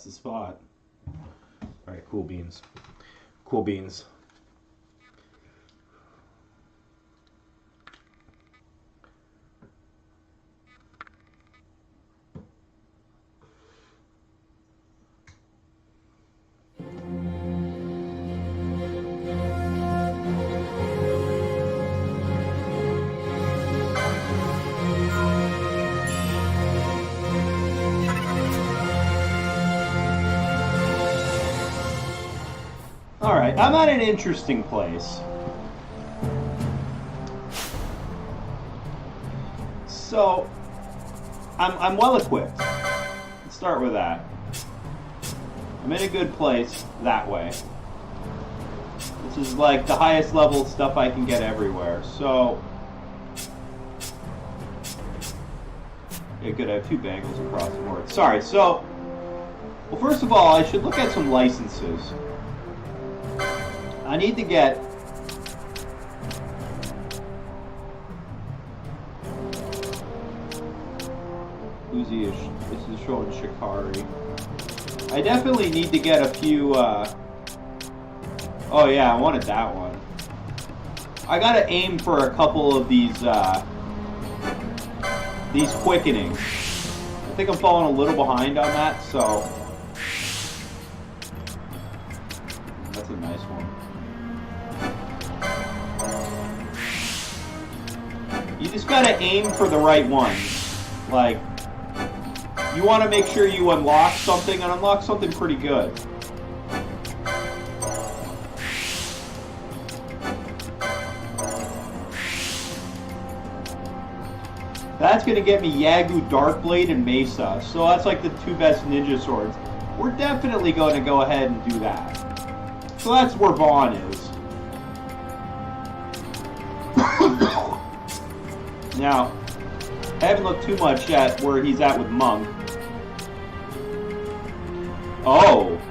That's the spot. Alright, cool beans. Cool beans. Alright, I'm at an interesting place. So, I'm well equipped. Let's start with that. I'm in a good place that way. This is like the highest level stuff I can get everywhere. So, yeah, good. I have 2 bangles across the board. Sorry. So, well, first of all, I should look at some licenses. I need to get Uzi is this is showing Shikari. I definitely need to get a few oh yeah, I wanted that one. I gotta aim for a couple of these quickenings. I think I'm falling a little behind on that, so that's a nice one. You just gotta aim for the right ones. Like, you want to make sure you unlock something, and unlock something pretty good. That's gonna get me Yagu, Darkblade, and Mesa. So that's like the 2 best ninja swords. We're definitely going to go ahead and do that. So that's where Vaughn is. Now, I haven't looked too much at where he's at with Monk. Oh.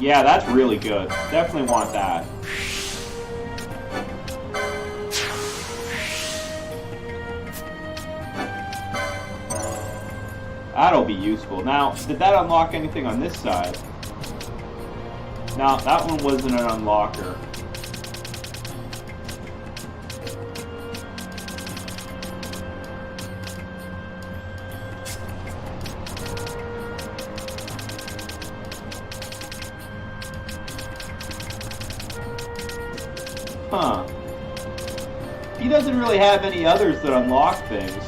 Yeah, that's really good. Definitely want that. That'll be useful. Now, did that unlock anything on this side? No, that one wasn't an unlocker. Huh. He doesn't really have any others that unlock things.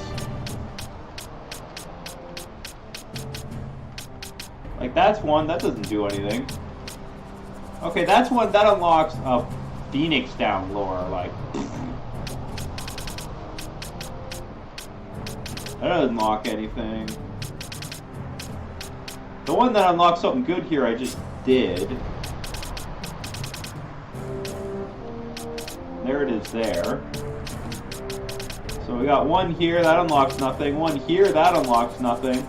Like, that's one. That doesn't do anything. Okay, that's one. That unlocks a Phoenix down lore. Like, that doesn't unlock anything. The one that unlocks something good here I just did. There it is there. So we got one here, that unlocks nothing. One here, that unlocks nothing.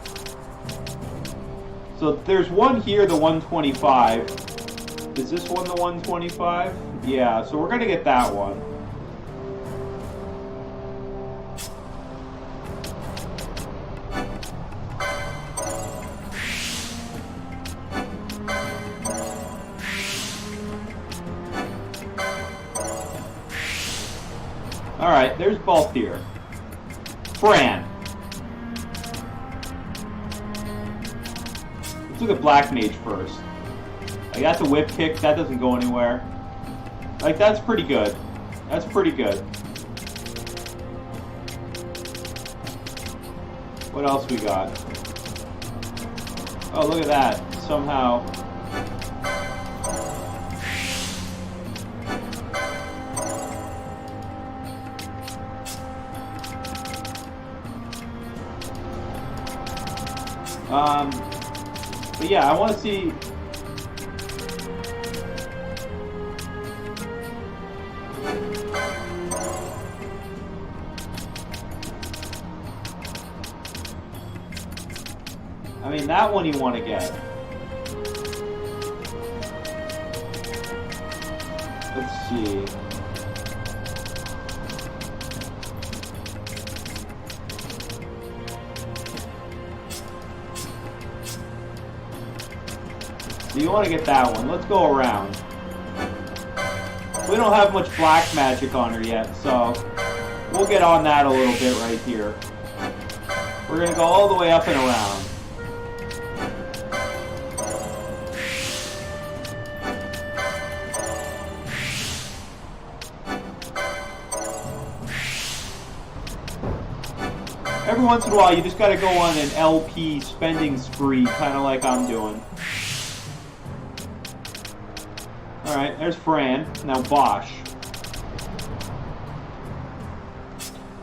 So there's one here, the 125. Is this one the 125? Yeah, so we're going to get that one. Alright, there's Balthier. Fran. Let's look at Black Mage first. Like, that's a whip kick, that doesn't go anywhere. Like, that's pretty good. That's pretty good. What else we got? Oh, look at that. Somehow... but yeah, I want to see... I mean, that one you want to get. Let's see. So you want to get that one. Let's go around. We don't have much black magic on her yet, so we'll get on that a little bit right here. We're going to go all the way up and around. Every once in a while, you just got to go on an LP spending spree, kind of like I'm doing. Alright, there's Fran. Now Bosch.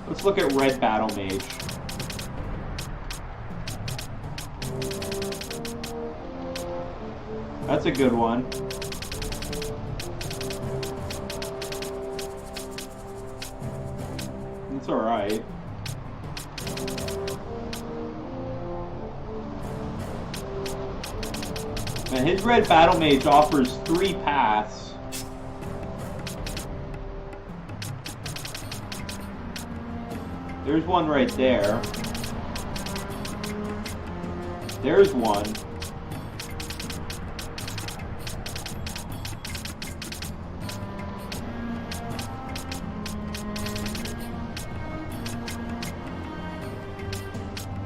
Let's look at Red Battle Mage. That's a good one. It's alright. And his Red Battle Mage offers 3 paths. There's one right there. There's one.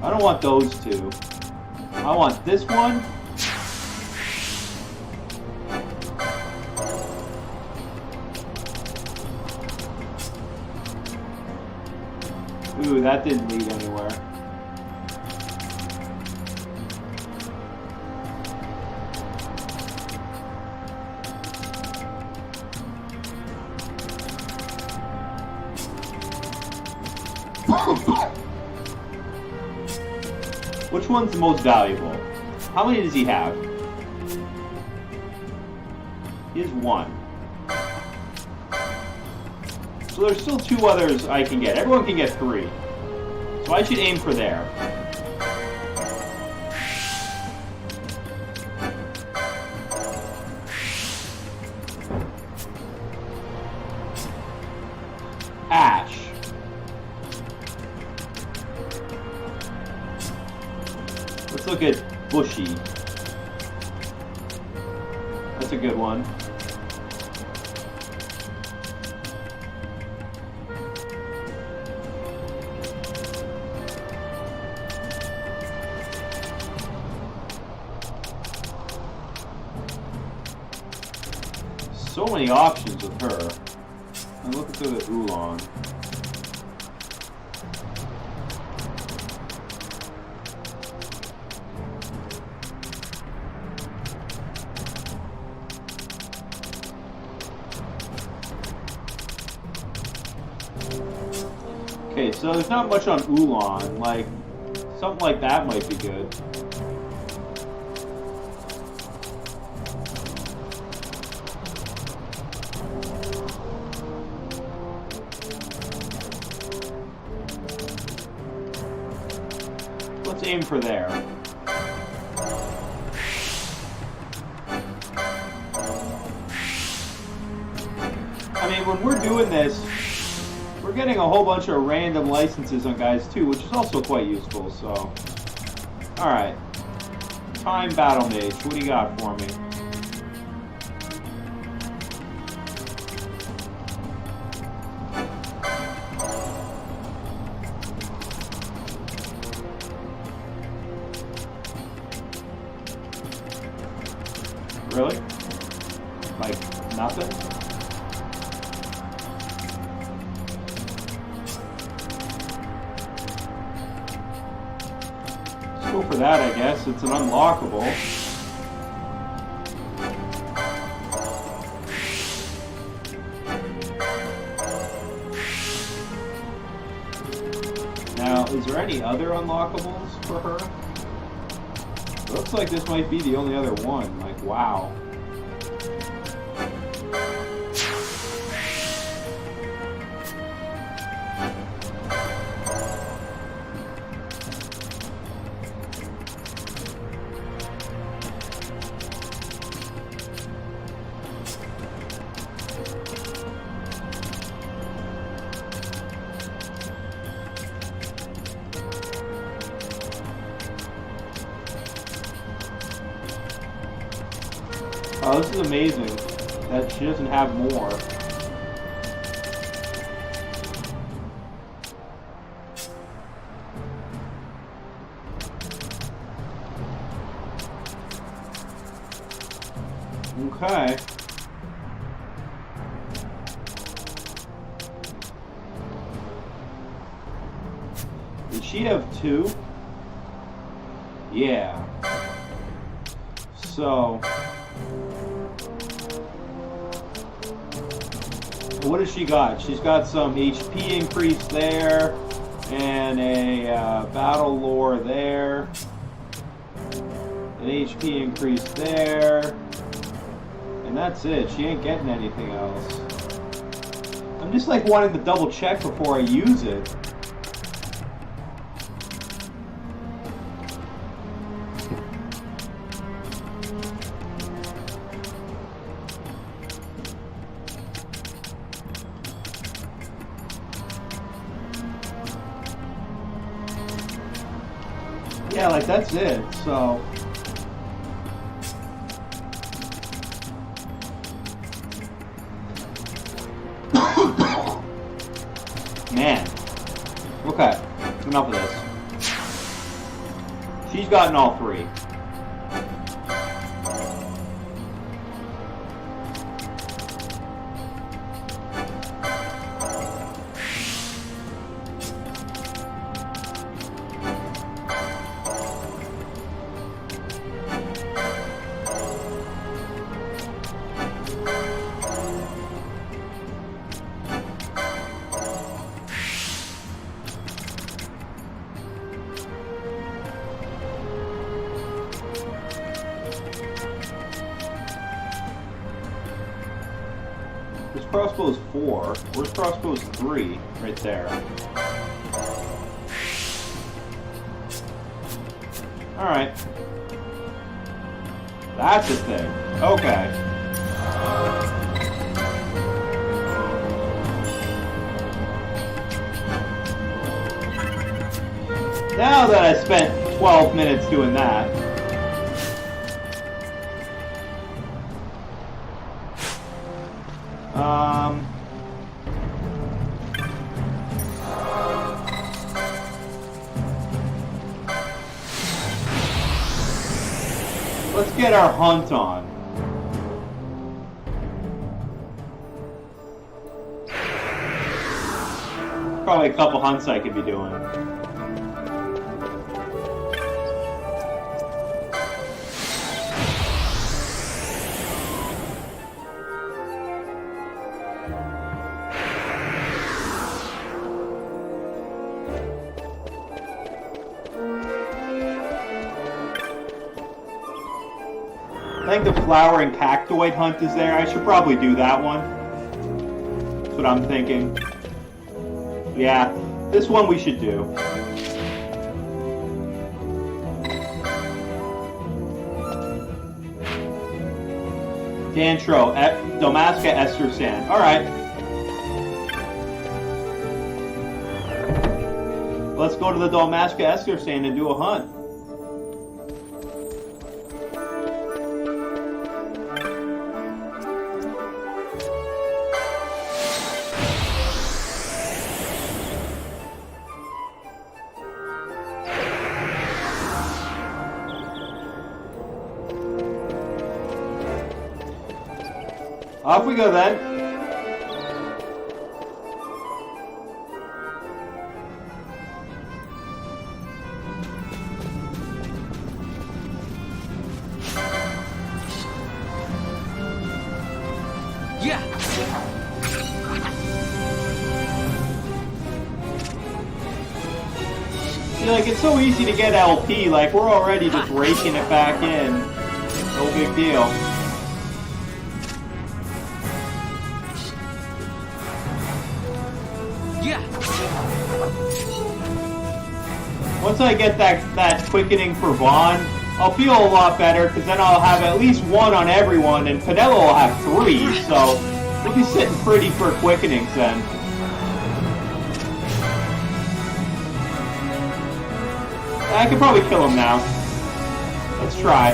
I don't want those two. I want this one. Ooh, that didn't lead anywhere. Which one's the most valuable? How many does he have? He has 1. So there's still 2 others I can get. Everyone can get 3. So I should aim for there. Ash. Let's look at Bushy. That's a good one. So many options with her. I'm looking through the Oolong. Okay, so there's not much on Oolong. Like, something like that might be good. Let's aim for there. I mean, when we're doing this, we're getting a whole bunch of random licenses on guys too, which is also quite useful, so. Alright. Time Battle Mage, what do you got for me? Really? Like, nothing? Let's go for that, I guess. It's an unlockable. Now, is there any other unlockables for her? Looks like this might be the only other one. Like, wow. Oh, this is amazing that she doesn't have more. Okay. Did she have 2? Yeah. So, what has she got? She's got some HP increase there, and a battle lore there, an HP increase there, and that's it. She ain't getting anything else. I'm just like wanting to double check before I use it. Yeah, like that's it, so. Man. Okay, enough of this. She's gotten all 3. This crossbow's 4. Where's crossbow's 3? Right there. Alright. That's a thing. Okay. Now that I spent 12 minutes doing that. Let's get our hunt on. Probably a couple hunts I could be doing. I think the flowering Cactoid hunt is there. I should probably do that one. That's what I'm thinking. Yeah, this one we should do. Dantro, Domaska Ester Sand. Alright. Let's go to the Domaska Ester Sand and do a hunt. Off we go then. Yeah. See, like, it's so easy to get LP. Like, we're already just raking it back in. No big deal. Once I get that quickening for Vaughn, I'll feel a lot better, because then I'll have at least 1 on everyone, and Pinello will have 3, so we'll be sitting pretty for quickenings then. I could probably kill him now. Let's try.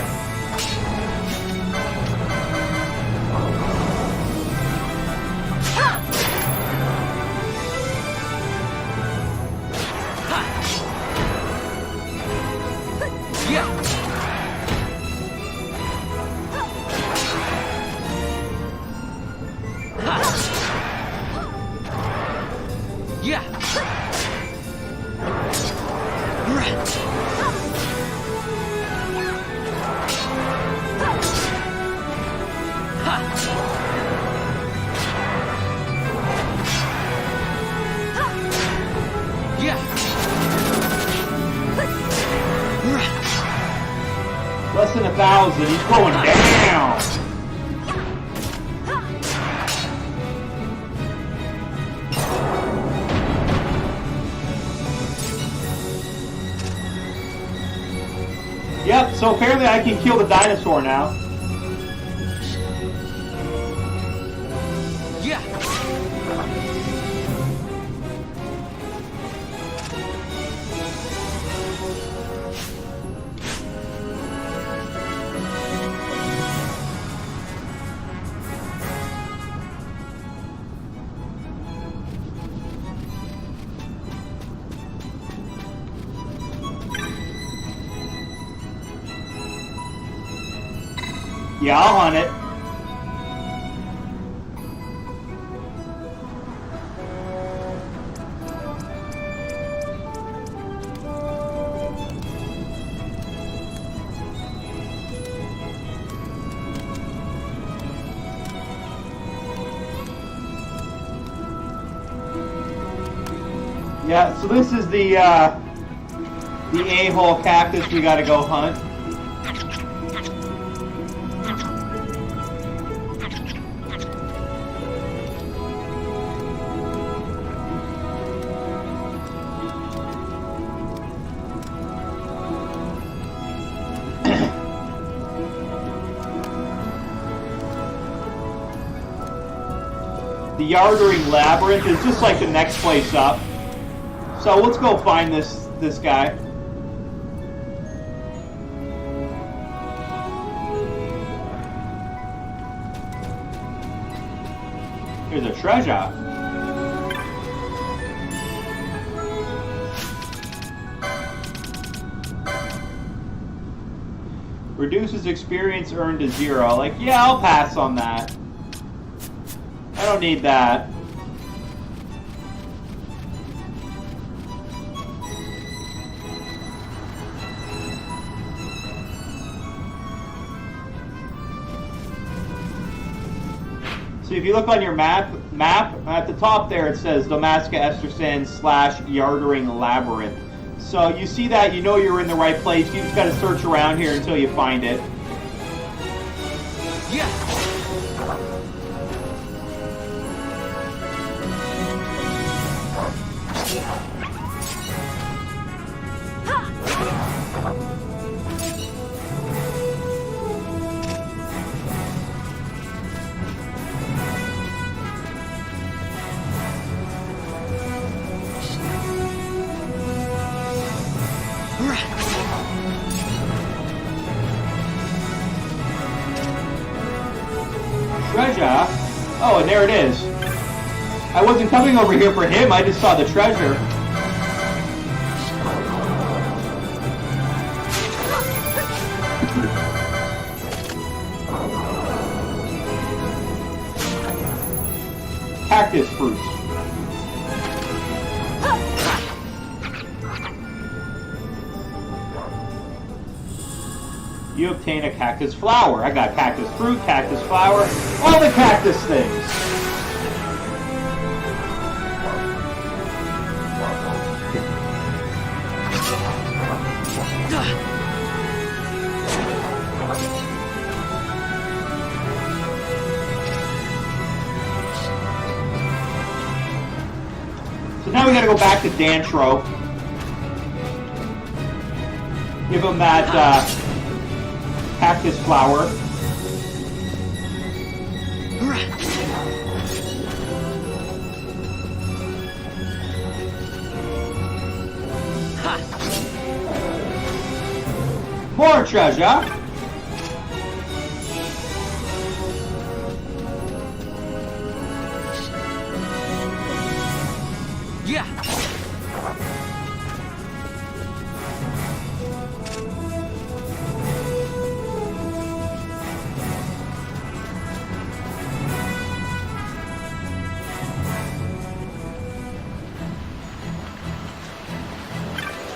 1,000. He's going down. Yep, so apparently I can kill the dinosaur now. Yeah. Yeah, I'll hunt it. Yeah, so this is the a-hole cactus we gotta go hunt. The Yardering Labyrinth is just like the next place up. So let's go find this guy. Here's a treasure. Reduces experience earned to 0. Like, yeah, I'll pass on that. I don't need that. So if you look on your map at the top there, it says Domaska Estersand / Yardering Labyrinth. So you see that, you know you're in the right place. You just got to search around here until you find it. Yeah. Treasure? Oh, and there it is. I wasn't coming over here for him, I just saw the treasure. Cactus fruits. You obtain a cactus flower. I got cactus fruit, cactus flower, all the cactus things. So now we gotta go back to Dantro. Give him that, cactus flower. More treasure. Yeah.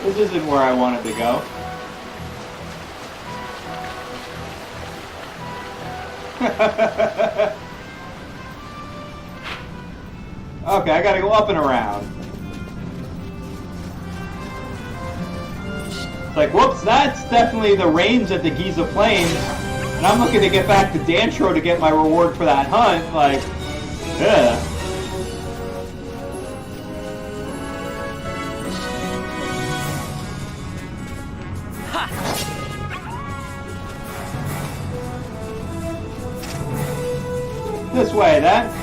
This isn't where I wanted to go. Okay, I gotta go up and around. It's like, whoops, that's definitely the range at the Giza Plains. And I'm looking to get back to Dantro to get my reward for that hunt. Like, ugh. This way, then.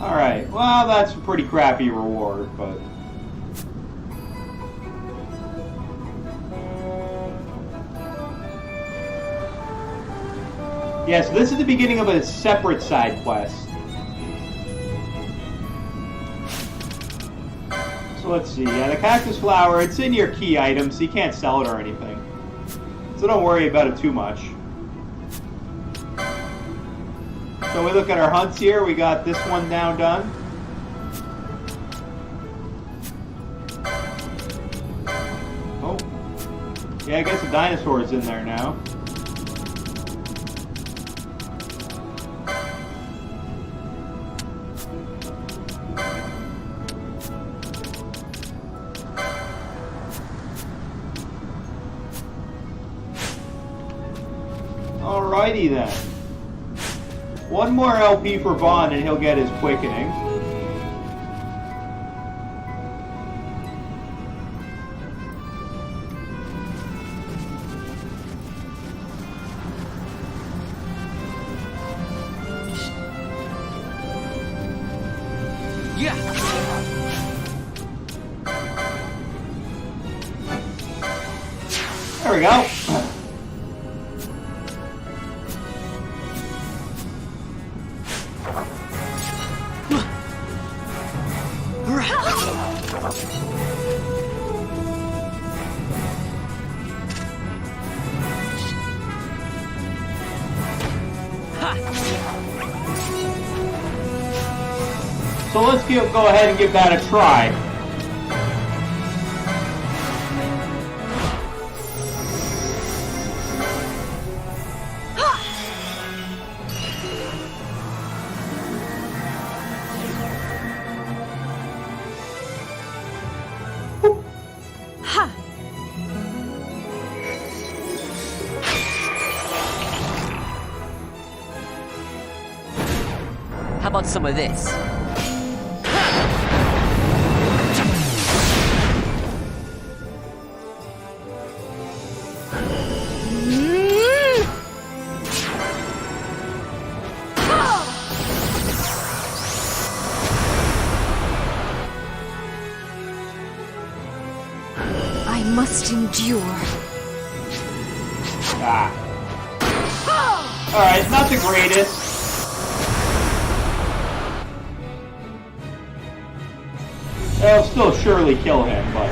Alright, well, that's a pretty crappy reward, but... yeah, so this is the beginning of a separate side quest. So let's see, yeah, the cactus flower, it's in your key items, so you can't sell it or anything. So don't worry about it too much. So we look at our hunts here, we got this one now done. Oh. Yeah, I guess the dinosaur's in there now. Alrighty then. One more LP for Vaughn and he'll get his quickening. Yeah. There we go. So let's go ahead and give that a try. How about some of this? I must endure. Ah. Alright, not the greatest. It'll still surely kill him, but...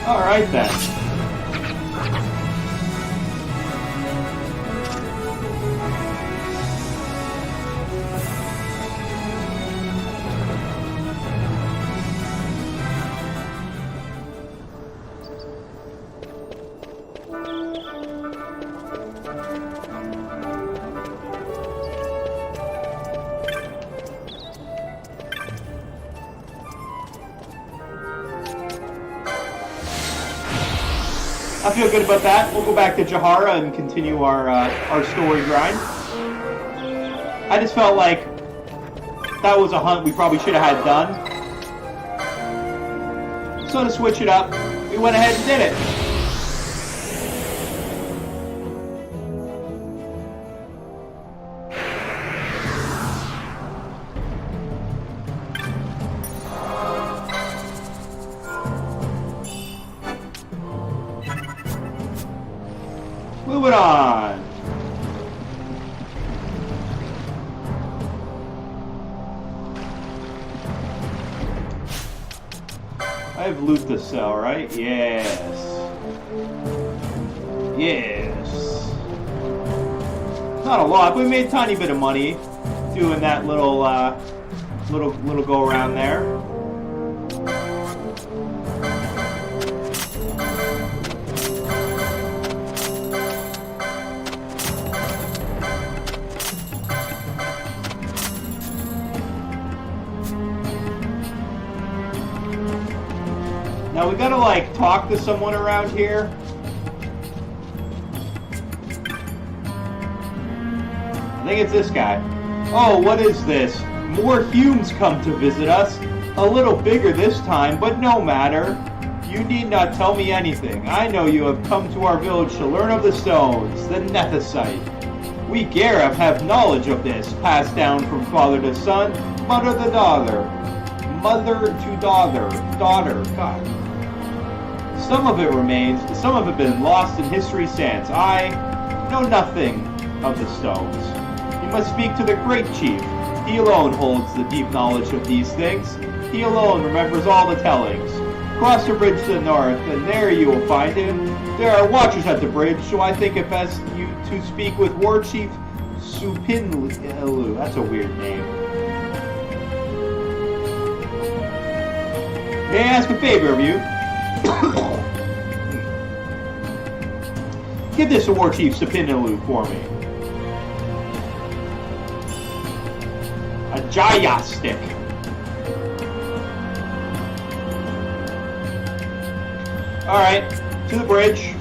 Alright then. I feel good about that. We'll go back to Jahara and continue our story grind. I just felt like that was a hunt we probably should have had done. So to switch it up, we went ahead and did it. Moving on. I have loot to sell, right? Yes. Yes. Not a lot, but we made a tiny bit of money doing that little little go around there. Now we gotta like talk to someone around here. I think it's this guy. Oh, what is this? More humans come to visit us. A little bigger this time, but no matter. You need not tell me anything. I know you have come to our village to learn of the stones, the Nethicite. We Garab have knowledge of this, passed down from father to son, mother to daughter, God. Some of it remains, some of it been lost in history sands. I know nothing of the stones. You must speak to the great chief. He alone holds the deep knowledge of these things. He alone remembers all the tellings. Cross the bridge to the north, and there you will find him. There are watchers at the bridge, so I think it best you to speak with War Chief Supinlu. That's a weird name. May I ask a favor of you? Give this to War Chief Supinlu for me. A Jaya stick. Alright, to the bridge.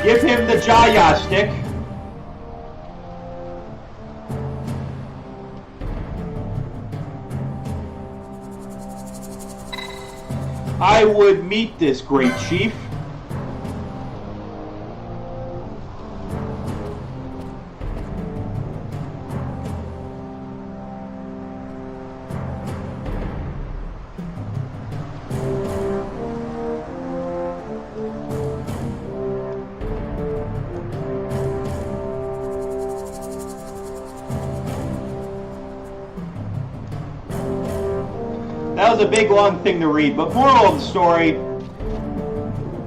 Give him the Jaya stick. I would meet this great chief. That was a big long thing to read, but moral of the story,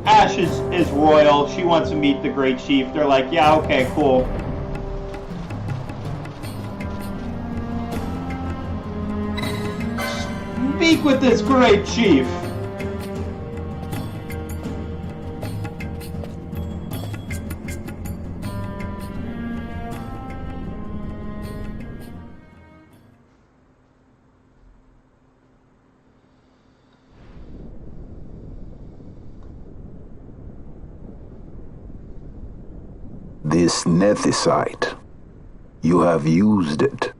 Ash is royal. She wants to meet the great chief. They're like, yeah, okay, cool. Speak with this great chief. This Nethicite. You have used it.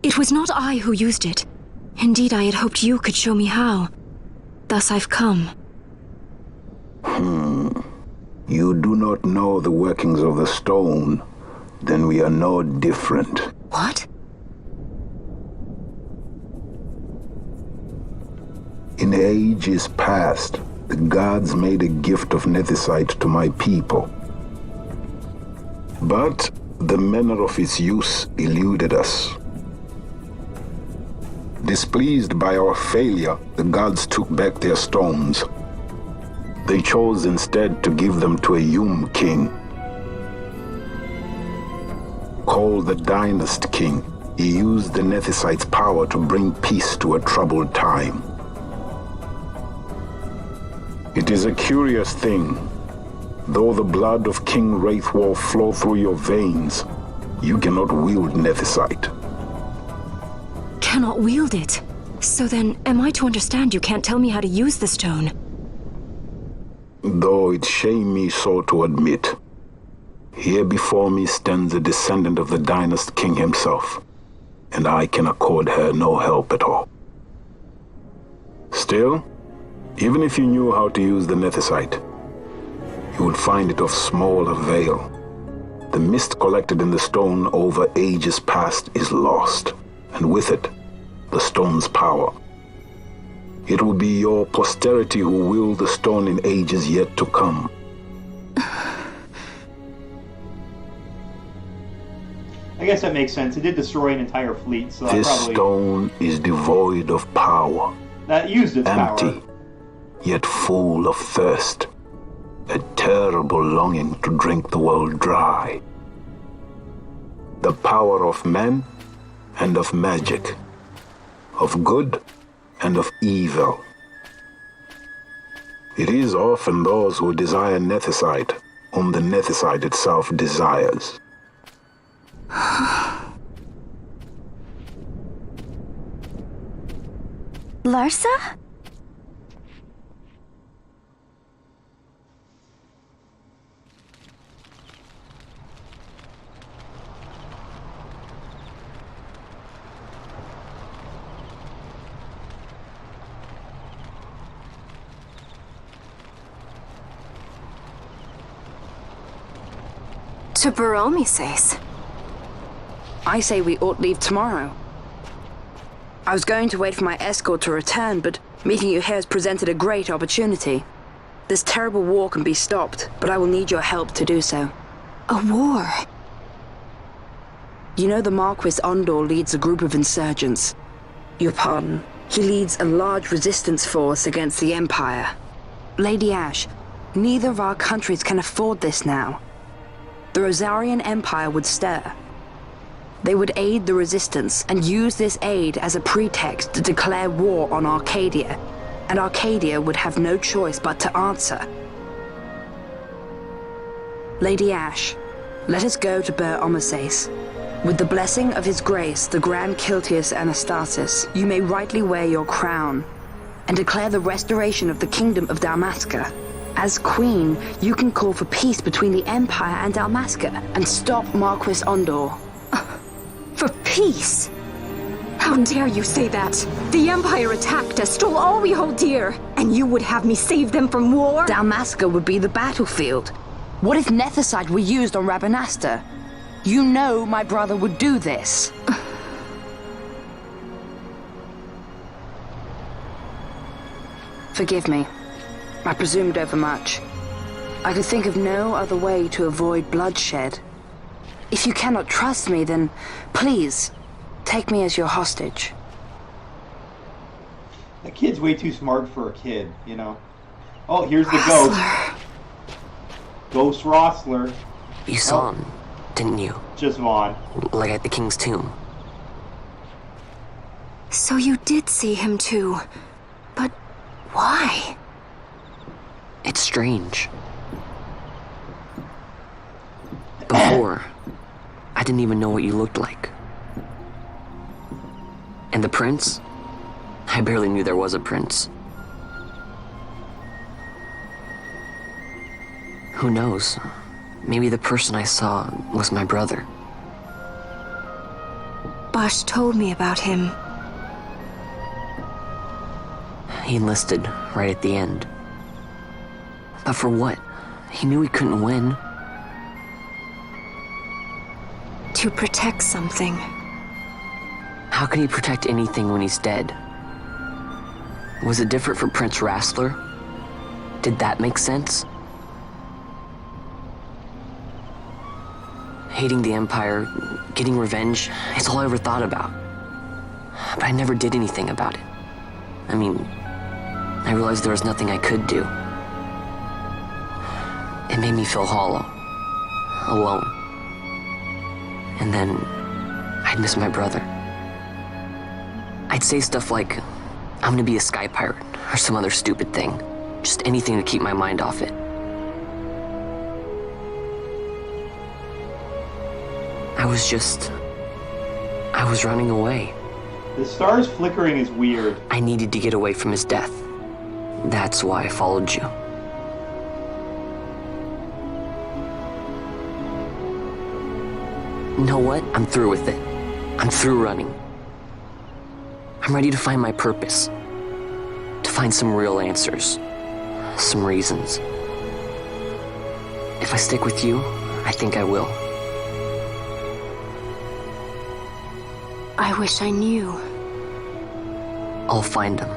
It was not I who used it. Indeed, I had hoped you could show me how. Thus I've come. You do not know the workings of the stone. Then we are no different. What? In ages past, the gods made a gift of Nethicite to my people. But the manner of its use eluded us. Displeased by our failure, the gods took back their stones. They chose instead to give them to a Yum king. Called the Dynast King, he used the Nethicite's power to bring peace to a troubled time. It is a curious thing. Though the blood of King Wraith will flow through your veins, you cannot wield Nethicite. Cannot wield it? So then, am I to understand you can't tell me how to use the stone? though it shame me so to admit. Here before me stands a descendant of the Dynast King himself, and I can accord her no help at all. Still, even if you knew how to use the Nethicite, you would find it of small avail. The mist collected in the stone over ages past is lost, and with it, the stone's power. It will be your posterity who wield the stone in ages yet to come. I guess that makes sense. It did destroy an entire fleet, so this probably... stone is devoid of power. That used its empty, power. Yet full of thirst. A terrible longing to drink the world dry. The power of men and of magic. Of good and of evil. It is often those who desire Nethicite whom the Nethicite itself desires. Larsa? To Baromi says. I say we ought leave tomorrow. I was going to wait for my escort to return, but meeting you here has presented a great opportunity. This terrible war can be stopped, but I will need your help to do so. A war? You know the Marquis Ondor leads a group of insurgents. Your pardon. He leads a large resistance force against the Empire. Lady Ash, neither of our countries can afford this now. The Rosarian Empire would stir. They would aid the resistance and use this aid as a pretext to declare war on Arcadia, and Arcadia would have no choice but to answer. Lady Ash, let us go to Ber Omases. With the blessing of His Grace, the Grand Kiltius Anastasis, you may rightly wear your crown and declare the restoration of the Kingdom of Dalmasca. As Queen, you can call for peace between the Empire and Dalmasca and stop Marquis Ondor. For peace? How dare you say that? The Empire attacked us, stole all we hold dear, and you would have me save them from war? Dalmasca would be the battlefield. What if Nethicite were used on Rabanasta? You know my brother would do this. Forgive me. I presumed overmuch. I could think of no other way to avoid bloodshed. If you cannot trust me, then please, take me as your hostage. That kid's way too smart for a kid, you know? Oh, here's the ghost. Ghost Rossler. You saw him, didn't you? Just Vaughn. Like at the King's tomb. So you did see him too. But why? It's strange. Before, I didn't even know what you looked like. And the prince? I barely knew there was a prince. Who knows? Maybe the person I saw was my brother. Bosch told me about him. He enlisted right at the end. But for what? He knew he couldn't win. To protect something. How can he protect anything when he's dead? Was it different for Prince Rassler? Did that make sense? Hating the Empire, getting revenge, it's all I ever thought about. But I never did anything about it. I mean, I realized there was nothing I could do. It made me feel hollow, alone. And then, I'd miss my brother. I'd say stuff like, I'm gonna be a sky pirate, or some other stupid thing. Just anything to keep my mind off it. I was running away. The stars flickering is weird. I needed to get away from his death. That's why I followed you. You know what? I'm through with it. I'm through running. I'm ready to find my purpose. To find some real answers. Some reasons. If I stick with you, I think I will. I wish I knew. I'll find them.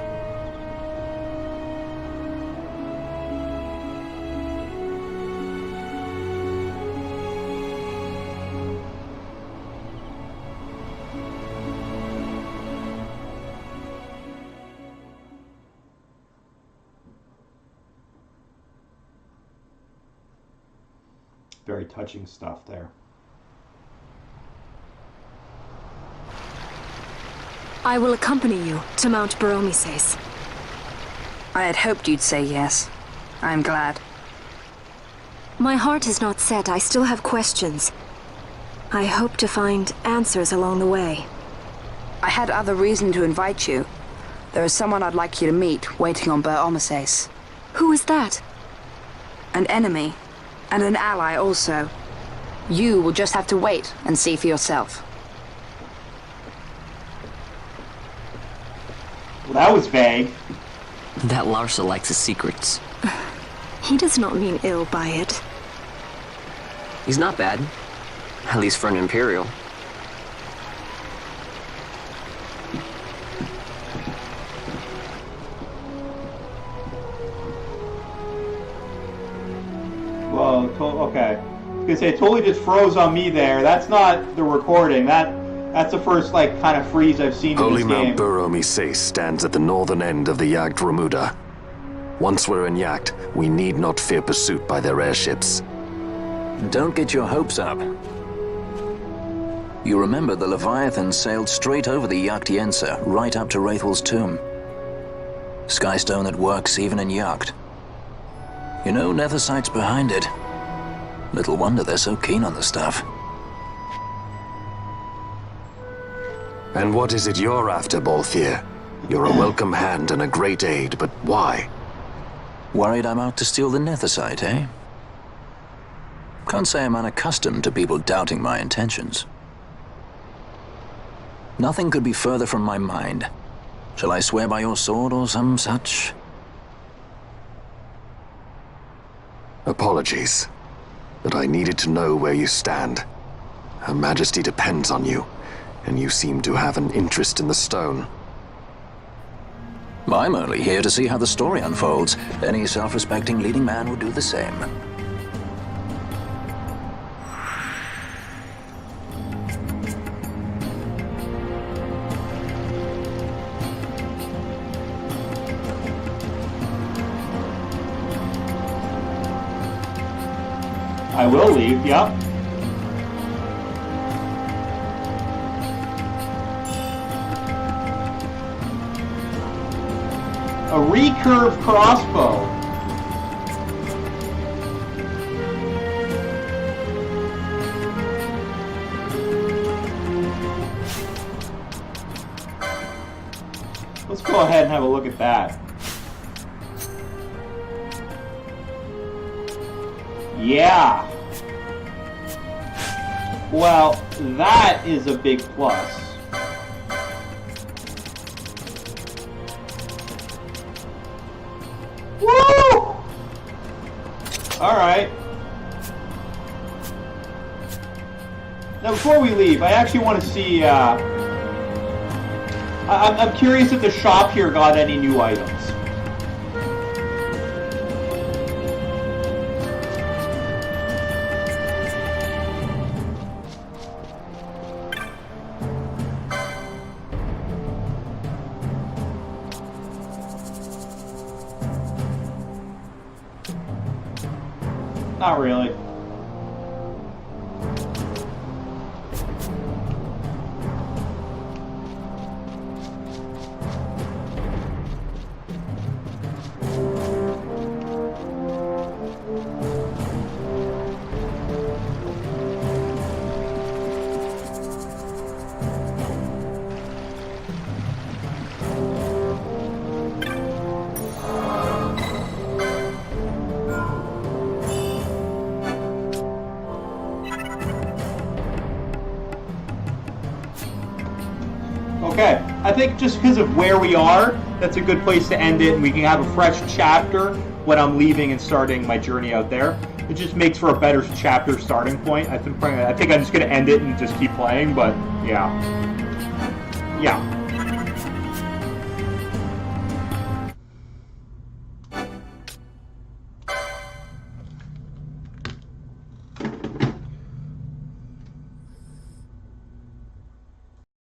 Very touching stuff there. I will accompany you to Mount Baromises. I had hoped you'd say yes. I'm glad. My heart is not set. I still have questions. I hope to find answers along the way. I had other reason to invite you. There is someone I'd like you to meet, waiting on Baromises. Who is that? An enemy, and an ally also. You will just have to wait and see for yourself. Well, that was vague. That Larsa likes his secrets. He does not mean ill by it. He's not bad. At least for an Imperial. Well, okay. I was gonna say, it totally just froze on me there. That's not the recording. That's the first, like, kind of freeze I've seen in Holy this game. Mount Baromises stands at the northern end of the Yacht Remuda. Once we're in Yacht, we need not fear pursuit by their airships. Don't get your hopes up. You remember the Leviathan sailed straight over the Yacht Yensa, right up to Wraithel's tomb. Skystone that works even in Yacht. You know, Nethersight's behind it. Little wonder they're so keen on the stuff. And what is it you're after, Balthier? You're a welcome hand and a great aid, but why? Worried I'm out to steal the Nethersight, eh? Can't say I'm unaccustomed to people doubting my intentions. Nothing could be further from my mind. Shall I swear by your sword or some such? Apologies, but I needed to know where you stand. Her Majesty depends on you, and you seem to have an interest in the stone. I'm only here to see how the story unfolds. Any self-respecting leading man would do the same. I will leave, yep. A recurve crossbow. Let's go ahead and have a look at that. Yeah. Well, that is a big plus. Woo! Alright. Now, before we leave, I actually want to see, I'm curious if the shop here got any new items. Not really. Okay, I think just because of where we are, that's a good place to end it, and we can have a fresh chapter when I'm leaving and starting my journey out there. It just makes for a better chapter starting point. I think I'm just going to end it and just keep playing, but yeah. Yeah.